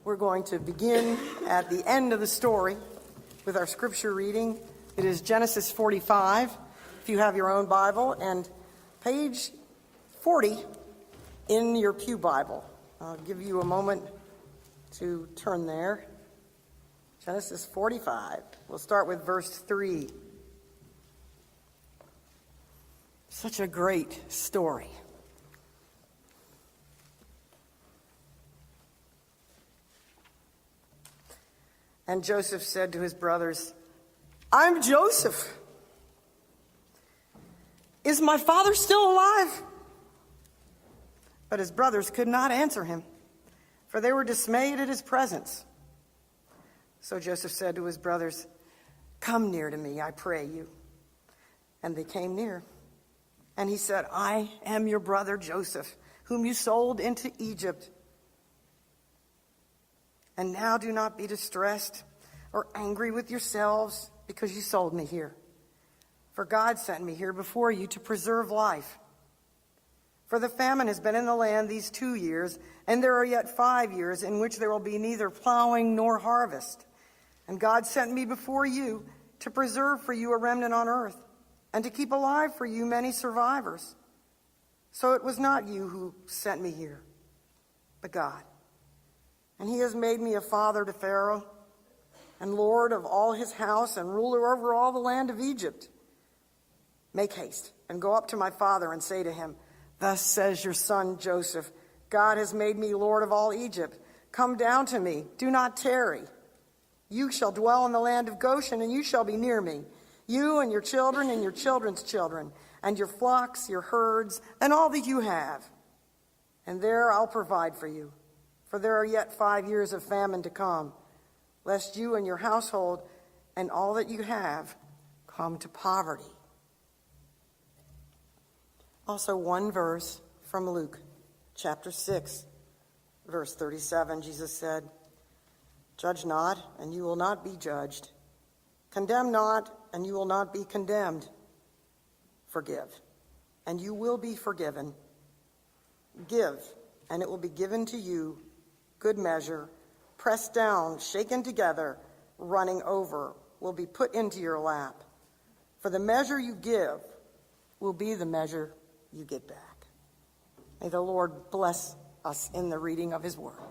We're going to begin at the end of the story with our scripture reading. It is Genesis 45, if you have your own Bible, and page 40 in your pew Bible. I'll give you a moment to turn there. Genesis 45. We'll start with verse 3. Such a great story. And Joseph said to his brothers, "I'm Joseph. Is my father still alive?" But his brothers could not answer him, for they were dismayed at his presence. So Joseph said to his brothers, "Come near to me, I pray you." And they came near. And he said, "I am your brother Joseph, whom you sold into Egypt. And now do not be distressed or angry with yourselves because you sold me here. For God sent me here before you to preserve life. For the famine has been in the land these 2 years, and there are yet 5 years in which there will be neither plowing nor harvest. And God sent me before you to preserve for you a remnant on earth, and to keep alive for you many survivors. So it was not you who sent me here, but God. And he has made me a father to Pharaoh, and lord of all his house, and ruler over all the land of Egypt. Make haste, and go up to my father, and say to him, 'Thus says your son Joseph, God has made me lord of all Egypt. Come down to me, do not tarry. You shall dwell in the land of Goshen, and you shall be near me, you and your children and your children's children, and your flocks, your herds, and all that you have. And there I'll provide for you. For there are yet 5 years of famine to come, lest you and your household and all that you have come to poverty.'" Also one verse from Luke, chapter 6, verse 37, Jesus said, "Judge not, and you will not be judged. Condemn not, and you will not be condemned. Forgive, and you will be forgiven. Give, and it will be given to you, good measure, pressed down, shaken together, running over, will be put into your lap. For the measure you give will be the measure you get back." May the Lord bless us in the reading of his word.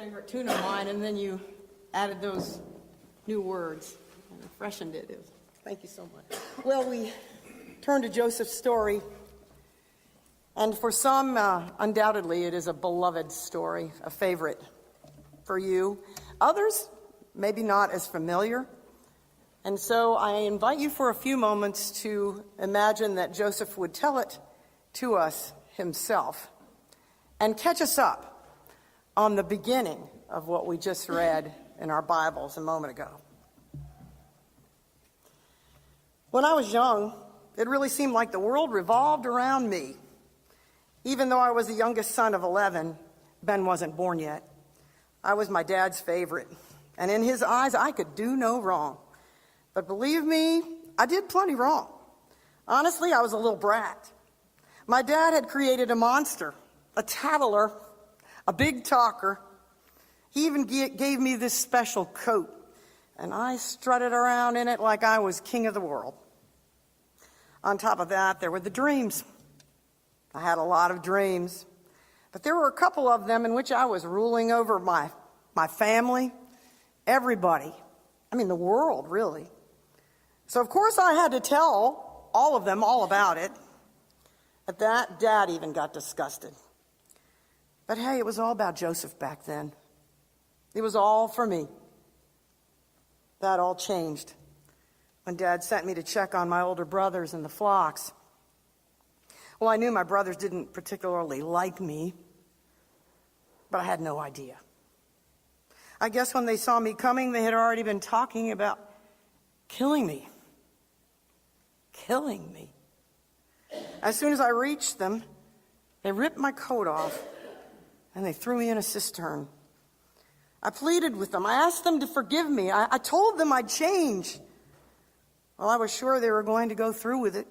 favorite tune of mine, and then you added those new words and freshened it. Thank you so much. Well, we turn to Joseph's story, and for some, undoubtedly, it is a beloved story, a favorite for you. Others, maybe not as familiar. And so I invite you for a few moments to imagine that Joseph would tell it to us himself and catch us up on the beginning of what we just read in our Bibles a moment ago. When I was young, it really seemed like the world revolved around me. Even though I was the youngest son of 11, Ben wasn't born yet. I was my dad's favorite, and in his eyes, I could do no wrong. But believe me, I did plenty wrong. Honestly, I was a little brat. My dad had created a monster, a tattler, a big talker. He even gave me this special coat, and I strutted around in it like I was king of the world. On top of that, there were the dreams. I had a lot of dreams, but there were a couple of them in which I was ruling over my family, everybody. I mean, the world, really. So, of course, I had to tell all of them all about it. At that, Dad even got disgusted. But hey, it was all about Joseph back then. It was all for me. That all changed when Dad sent me to check on my older brothers and the flocks. Well, I knew my brothers didn't particularly like me, but I had no idea. I guess when they saw me coming, they had already been talking about killing me. Killing me. As soon as I reached them, they ripped my coat off and they threw me in a cistern. I pleaded with them. I asked them to forgive me. I told them I'd change. Well, I was sure they were going to go through with it.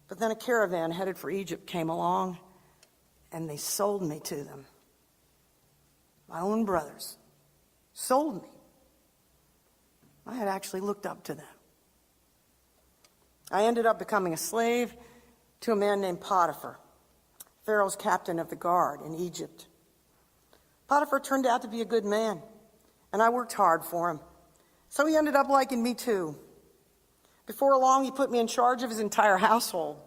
But then a caravan headed for Egypt came along and they sold me to them. My own brothers sold me. I had actually looked up to them. I ended up becoming a slave to a man named Potiphar, Pharaoh's captain of the guard in Egypt. Potiphar turned out to be a good man, and I worked hard for him. So he ended up liking me too. Before long, he put me in charge of his entire household.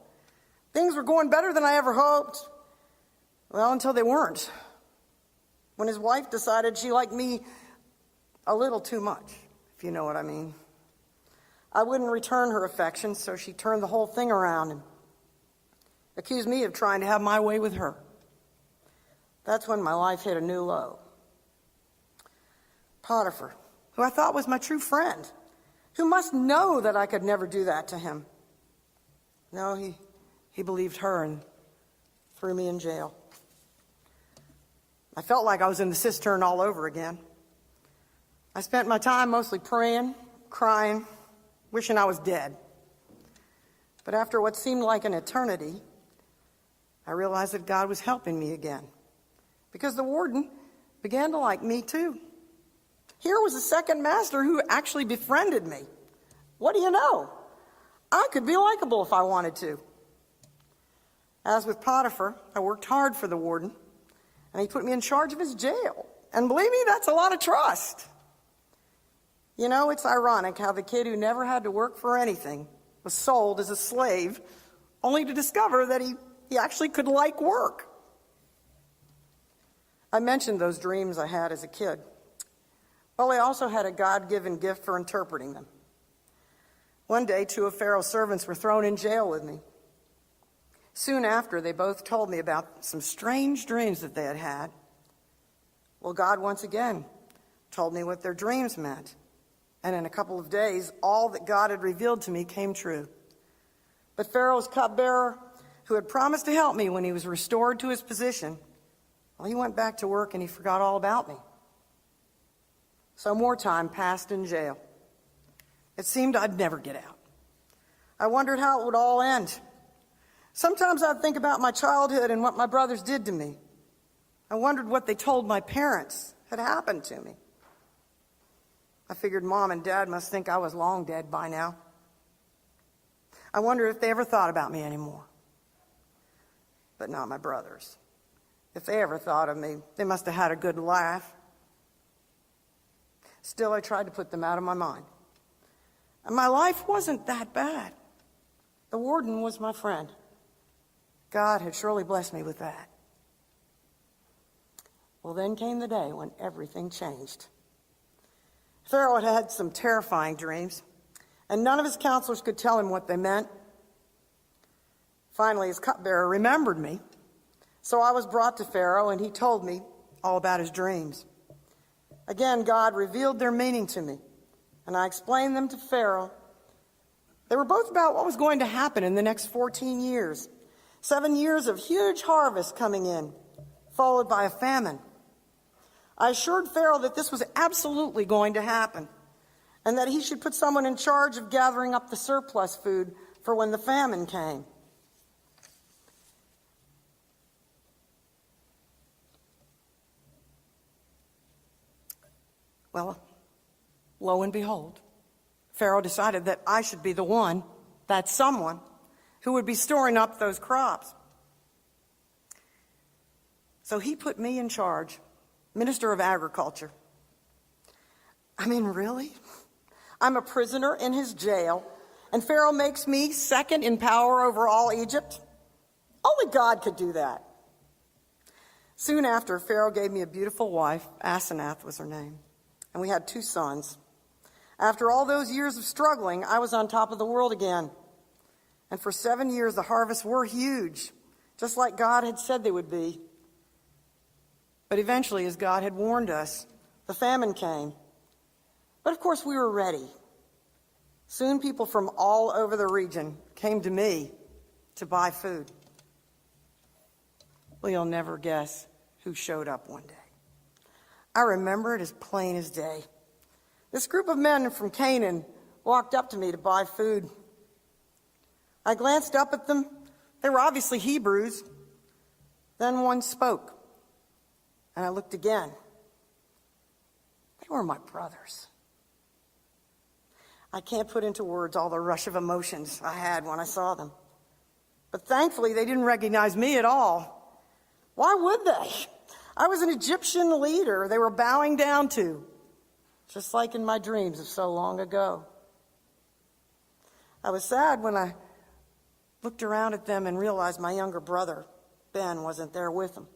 Things were going better than I ever hoped. Well, until they weren't. When his wife decided she liked me a little too much, if you know what I mean. I wouldn't return her affection, so she turned the whole thing around and accused me of trying to have my way with her. That's when my life hit a new low. Potiphar, who I thought was my true friend, who must know that I could never do that to him. No, he believed her and threw me in jail. I felt like I was in the cistern all over again. I spent my time mostly praying, crying, wishing I was dead. But after what seemed like an eternity, I realized that God was helping me again, because the warden began to like me too. Here was a second master who actually befriended me. What do you know? I could be likable if I wanted to. As with Potiphar, I worked hard for the warden, and he put me in charge of his jail. And believe me, that's a lot of trust. You know, it's ironic how the kid who never had to work for anything was sold as a slave, only to discover that he actually could like work. I mentioned those dreams I had as a kid. Well, I also had a God-given gift for interpreting them. One day, 2 of Pharaoh's servants were thrown in jail with me. Soon after, they both told me about some strange dreams that they had had. Well, God once again told me what their dreams meant. And in a couple of days, all that God had revealed to me came true. But Pharaoh's cupbearer, who had promised to help me when he was restored to his position, well, he went back to work and he forgot all about me. So more time passed in jail. It seemed I'd never get out. I wondered how it would all end. Sometimes I'd think about my childhood and what my brothers did to me. I wondered what they told my parents had happened to me. I figured Mom and Dad must think I was long dead by now. I wondered if they ever thought about me anymore. But not my brothers. If they ever thought of me, they must have had a good laugh. Still, I tried to put them out of my mind. And my life wasn't that bad. The warden was my friend. God had surely blessed me with that. Well, then came the day when everything changed. Pharaoh had had some terrifying dreams, and none of his counselors could tell him what they meant. Finally, his cupbearer remembered me. So I was brought to Pharaoh, and he told me all about his dreams. Again, God revealed their meaning to me, and I explained them to Pharaoh. They were both about what was going to happen in the next 14 years. 7 years of huge harvest coming in, followed by a famine. I assured Pharaoh that this was absolutely going to happen, and that he should put someone in charge of gathering up the surplus food for when the famine came. Well, lo and behold, Pharaoh decided that I should be the one, that someone, who would be storing up those crops. So he put me in charge, Minister of Agriculture. I mean, really? I'm a prisoner in his jail, and Pharaoh makes me second in power over all Egypt? Only God could do that. Soon after, Pharaoh gave me a beautiful wife. Asenath was her name. And we had 2 sons. After all those years of struggling, I was on top of the world again. And for 7 years, the harvests were huge, just like God had said they would be. But eventually, as God had warned us, the famine came. But of course, we were ready. Soon, people from all over the region came to me to buy food. Well, you'll never guess who showed up one day. I remember it as plain as day. This group of men from Canaan walked up to me to buy food. I glanced up at them. They were obviously Hebrews. Then one spoke, and I looked again. They were my brothers. I can't put into words all the rush of emotions I had when I saw them. But thankfully, they didn't recognize me at all. Why would they? I was an Egyptian leader they were bowing down to, just like in my dreams of so long ago. I was sad when I looked around at them and realized my younger brother, Ben, wasn't there with them.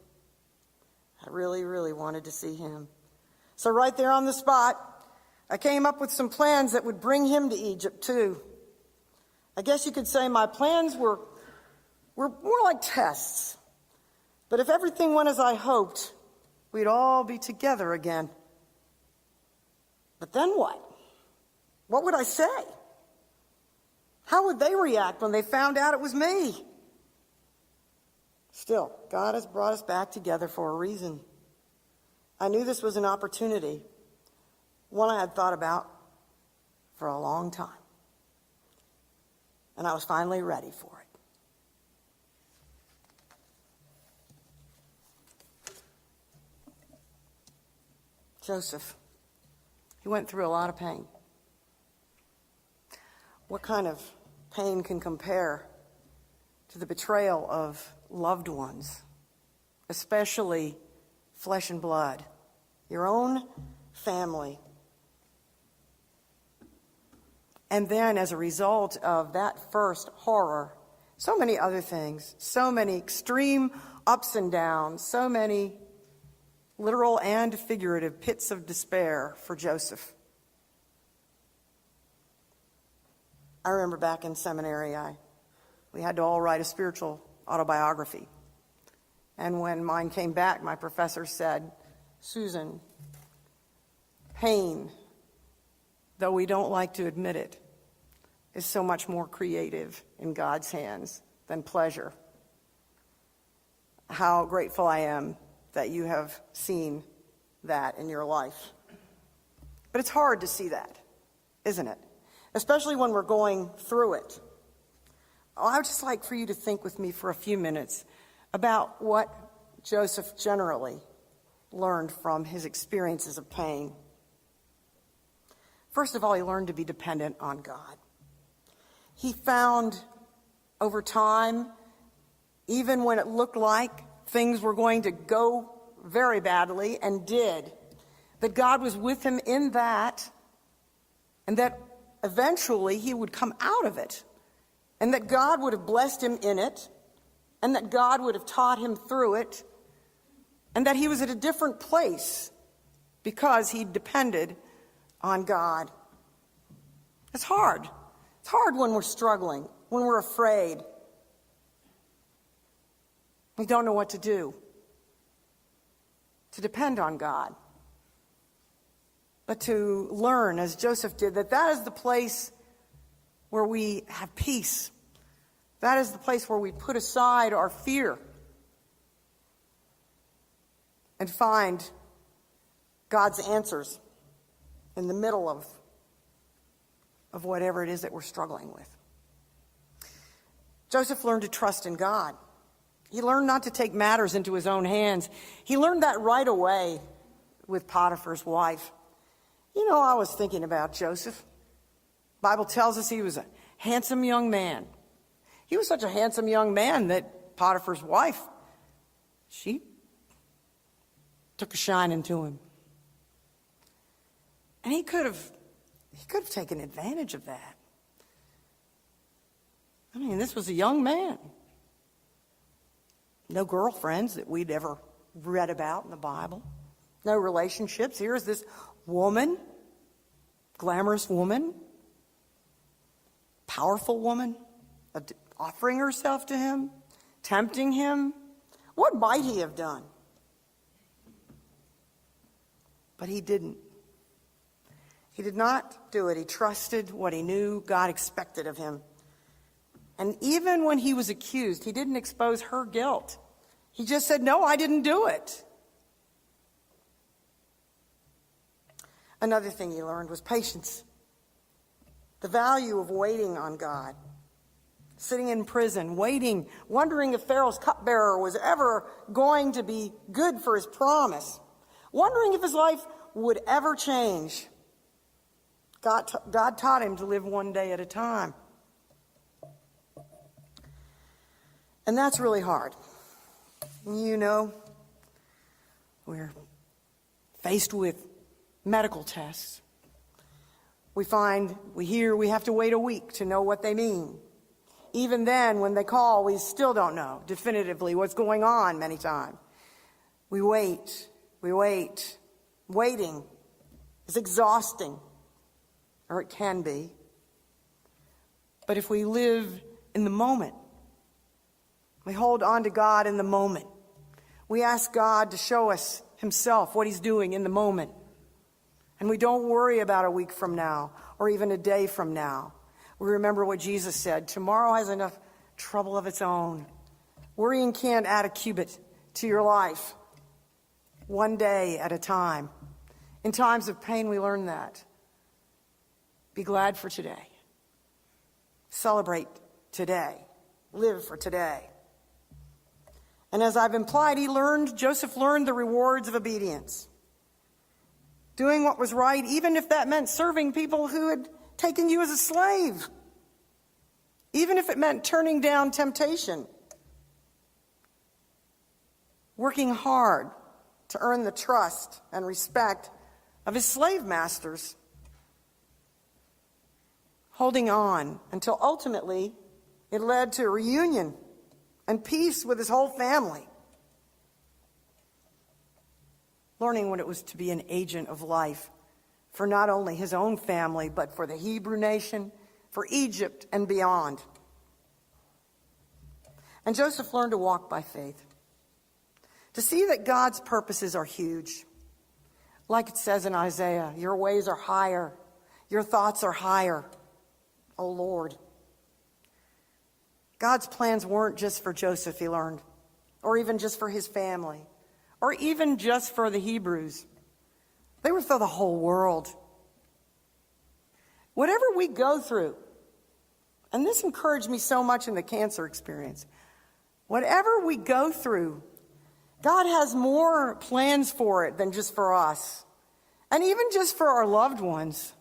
I really, really wanted to see him. So right there on the spot, I came up with some plans that would bring him to Egypt too. I guess you could say my plans were more like tests. But if everything went as I hoped, we'd all be together again. But then what? What would I say? How would they react when they found out it was me? Still, God has brought us back together for a reason. I knew this was an opportunity, one I had thought about for a long time. And I was finally ready for it. Joseph, he went through a lot of pain. What kind of pain can compare to the betrayal of loved ones, especially flesh and blood, your own family? And then as a result of that first horror, so many other things, so many extreme ups and downs, so many literal and figurative pits of despair for Joseph. I remember back in seminary, we had to all write a spiritual autobiography. And when mine came back, my professor said, "Susan, pain, though we don't like to admit it, is so much more creative in God's hands than pleasure." How grateful I am that you have seen that in your life. But it's hard to see that, isn't it? Especially when we're going through it. I would just like for you to think with me for a few minutes about what Joseph generally learned from his experiences of pain. First of all, he learned to be dependent on God. He found over time, even when it looked like things were going to go very badly, and did, that God was with him in that, and that eventually he would come out of it, and that God would have blessed him in it, and that God would have taught him through it, and that he was at a different place because he depended on God. It's hard. It's hard when we're struggling, when we're afraid. We don't know what to do. To depend on God. But to learn, as Joseph did, that is the place where we have peace. That is the place where we put aside our fear and find God's answers in the middle of whatever it is that we're struggling with. Joseph learned to trust in God. He learned not to take matters into his own hands. He learned that right away with Potiphar's wife. You know, I was thinking about Joseph. The Bible tells us he was a handsome young man. He was such a handsome young man that Potiphar's wife, she took a shining to him. And he could have taken advantage of that. I mean, this was a young man. No girlfriends that we'd ever read about in the Bible. No relationships. Here's this woman, glamorous woman, powerful woman, offering herself to him, tempting him. What might he have done? But he didn't. He did not do it. He trusted what he knew God expected of him. And even when he was accused, he didn't expose her guilt. He just said, no, I didn't do it. Another thing he learned was patience. The value of waiting on God. Sitting in prison, waiting, wondering if Pharaoh's cupbearer was ever going to be good for his promise. Wondering if his life would ever change. God taught him to live one day at a time. And that's really hard. You know, we're faced with medical tests. We hear we have to wait a week to know what they mean. Even then, when they call, we still don't know definitively what's going on many times. We wait. Waiting is exhausting, or it can be. But if we live in the moment, we hold on to God in the moment. We ask God to show us himself, what he's doing in the moment. And we don't worry about a week from now or even a day from now. We remember what Jesus said, tomorrow has enough trouble of its own. Worrying can't add a cubit to your life. One day at a time. In times of pain, we learn that. Be glad for today. Celebrate today. Live for today. And as I've implied, Joseph learned the rewards of obedience. Doing what was right, even if that meant serving people who had taken you as a slave. Even if it meant turning down temptation. Working hard to earn the trust and respect of his slave masters. Holding on until ultimately it led to a reunion and peace with his whole family. Learning what it was to be an agent of life for not only his own family, but for the Hebrew nation, for Egypt and beyond. And Joseph learned to walk by faith, to see that God's purposes are huge. Like it says in Isaiah, your ways are higher, your thoughts are higher, O Lord. God's plans weren't just for Joseph, he learned, or even just for his family, or even just for the Hebrews. They were for the whole world. Whatever we go through, and this encouraged me so much in the cancer experience, whatever we go through, God has more plans for it than just for us, and even just for our loved ones.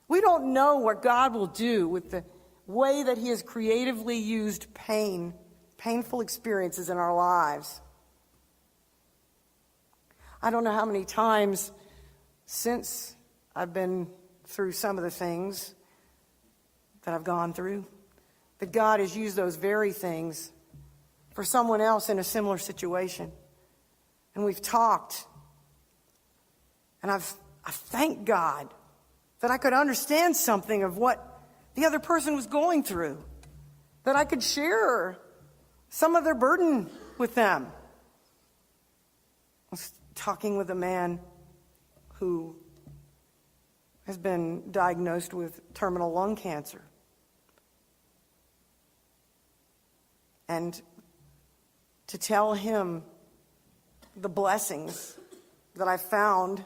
We don't know what God will do with the way that he has creatively used painful experiences in our lives. I don't know how many times since I've been through some of the things that I've gone through, that God has used those very things for someone else in a similar situation. And we've talked. And I thank God that I could understand something of what the other person was going through, that I could share some of their burden with them. I was talking with a man who has been diagnosed with terminal lung cancer. And to tell him the blessings that I found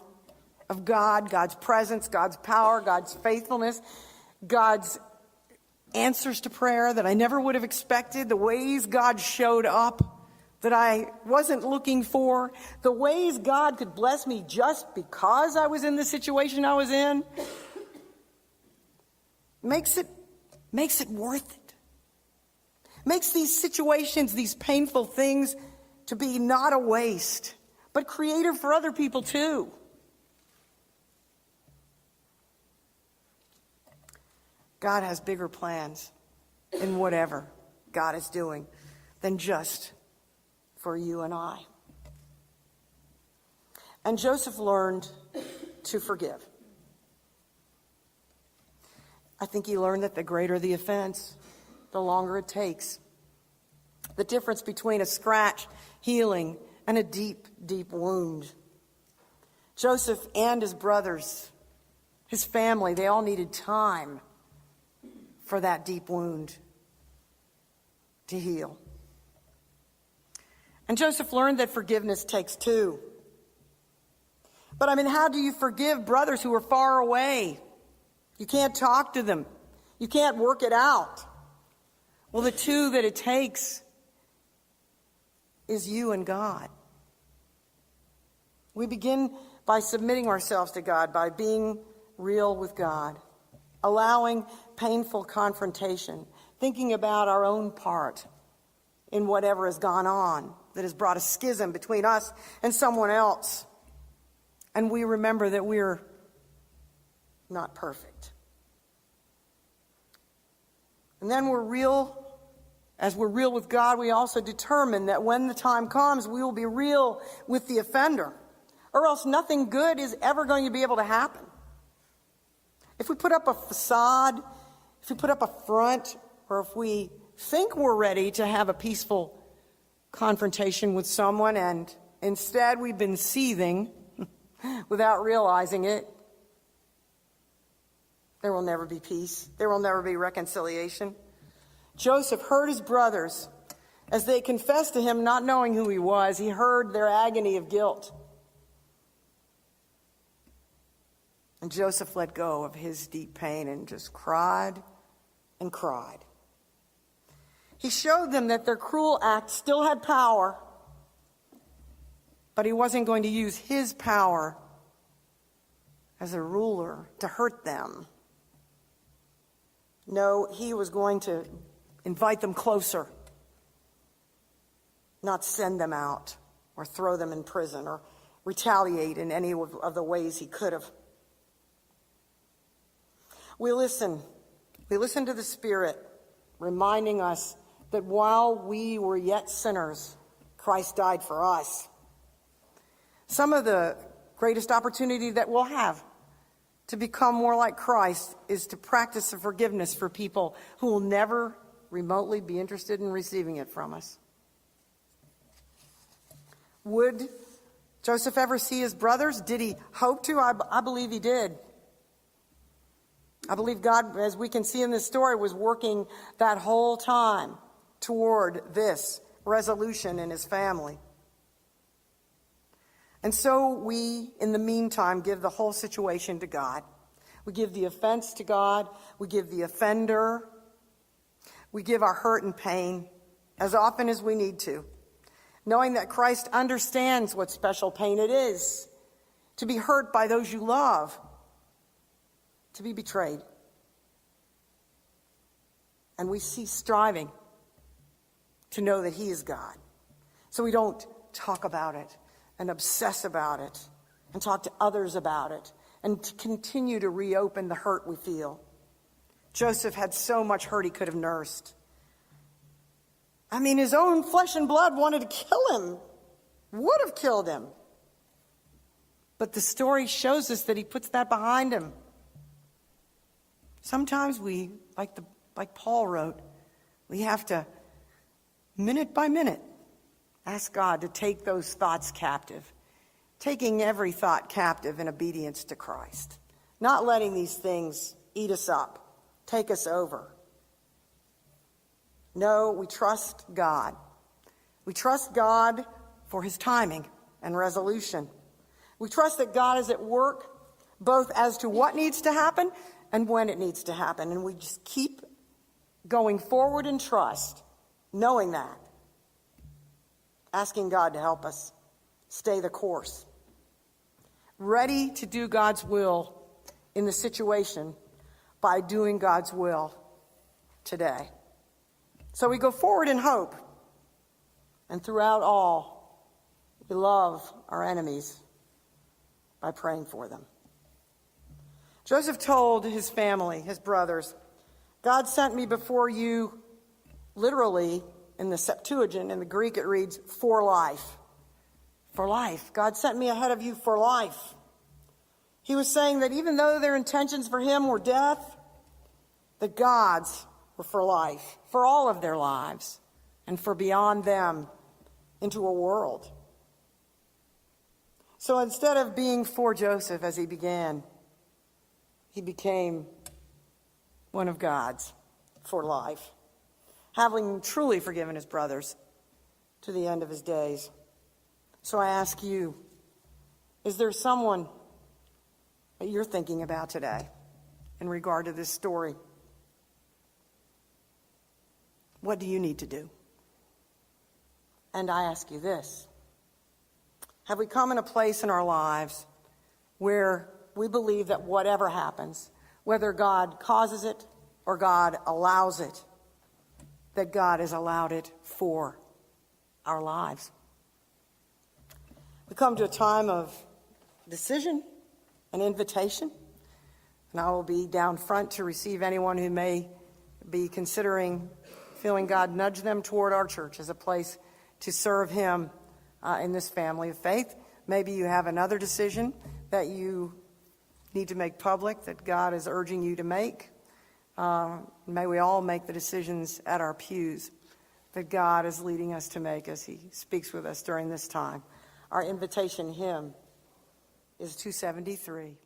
of God, God's presence, God's power, God's faithfulness, God's answers to prayer that I never would have expected, the ways God showed up that I wasn't looking for, the ways God could bless me just because I was in the situation I was in, makes it worth it. Makes these situations, these painful things, to be not a waste, but creative for other people too. God has bigger plans in whatever God is doing than just for you and I. And Joseph learned to forgive. I think he learned that the greater the offense, the longer it takes. The difference between a scratch healing and a deep, deep wound. Joseph and his brothers, his family, they all needed time for that deep wound to heal. And Joseph learned that forgiveness takes two. But how do you forgive brothers who are far away? You can't talk to them. You can't work it out. Well, the two that it takes is you and God. We begin by submitting ourselves to God, by being real with God, allowing painful confrontation, thinking about our own part in whatever has gone on that has brought a schism between us and someone else. And we remember that we're not perfect. And then as we're real with God, we also determine that when the time comes, we will be real with the offender, or else nothing good is ever going to be able to happen. If we put up a facade, if we put up a front, or if we think we're ready to have a peaceful confrontation with someone and instead we've been seething without realizing it, there will never be peace. There will never be reconciliation. Joseph heard his brothers as they confessed to him, not knowing who he was. He heard their agony of guilt. And Joseph let go of his deep pain and just cried and cried. He showed them that their cruel act still had power, but he wasn't going to use his power as a ruler to hurt them. No, he was going to invite them closer, not send them out or throw them in prison or retaliate in any of the ways he could have. We listen to the Spirit reminding us that while we were yet sinners, Christ died for us. Some of the greatest opportunity that we'll have to become more like Christ is to practice the forgiveness for people who will never remotely be interested in receiving it from us. Would Joseph ever see his brothers? Did he hope to? I believe he did. I believe God, as we can see in this story, was working that whole time toward this resolution in his family. And so we, in the meantime, give the whole situation to God. We give the offense to God. We give the offender. We give our hurt and pain as often as we need to, knowing that Christ understands what special pain it is to be hurt by those you love, to be betrayed. And we cease striving to know that he is God. So we don't talk about it. and obsess about it and talk to others about it and to continue to reopen the hurt we feel. Joseph had so much hurt he could have nursed. I mean, his own flesh and blood wanted to kill him, would have killed him. But the story shows us that he puts that behind him. Sometimes we, like Paul wrote, we have to, minute by minute, ask God to take those thoughts captive, taking every thought captive in obedience to Christ, not letting these things eat us up, take us over. No, we trust God. We trust God for his timing and resolution. We trust that God is at work both as to what needs to happen and when it needs to happen. And we just keep going forward in trust, knowing that, asking God to help us stay the course, ready to do God's will in the situation by doing God's will today. So we go forward in hope, and throughout all, we love our enemies by praying for them. Joseph told his family, his brothers, God sent me before you, literally in the Septuagint, in the Greek it reads, for life. For life. God sent me ahead of you for life. He was saying that even though their intentions for him were death, that God's were for life, for all of their lives, and for beyond them into a world. So instead of being for Joseph as he began, he became one of God's for life, having truly forgiven his brothers to the end of his days. So I ask you, is there someone that you're thinking about today in regard to this story? What do you need to do? And I ask you this. Have we come in a place in our lives where we believe that whatever happens, whether God causes it or God allows it, that God has allowed it for our lives? We come to a time of decision and invitation, and I will be down front to receive anyone who may be considering feeling God nudge them toward our church as a place to serve him in this family of faith. Maybe you have another decision that you need to make public that God is urging you to make. May we all make the decisions at our pews that God is leading us to make as he speaks with us during this time. Our invitation hymn is 273.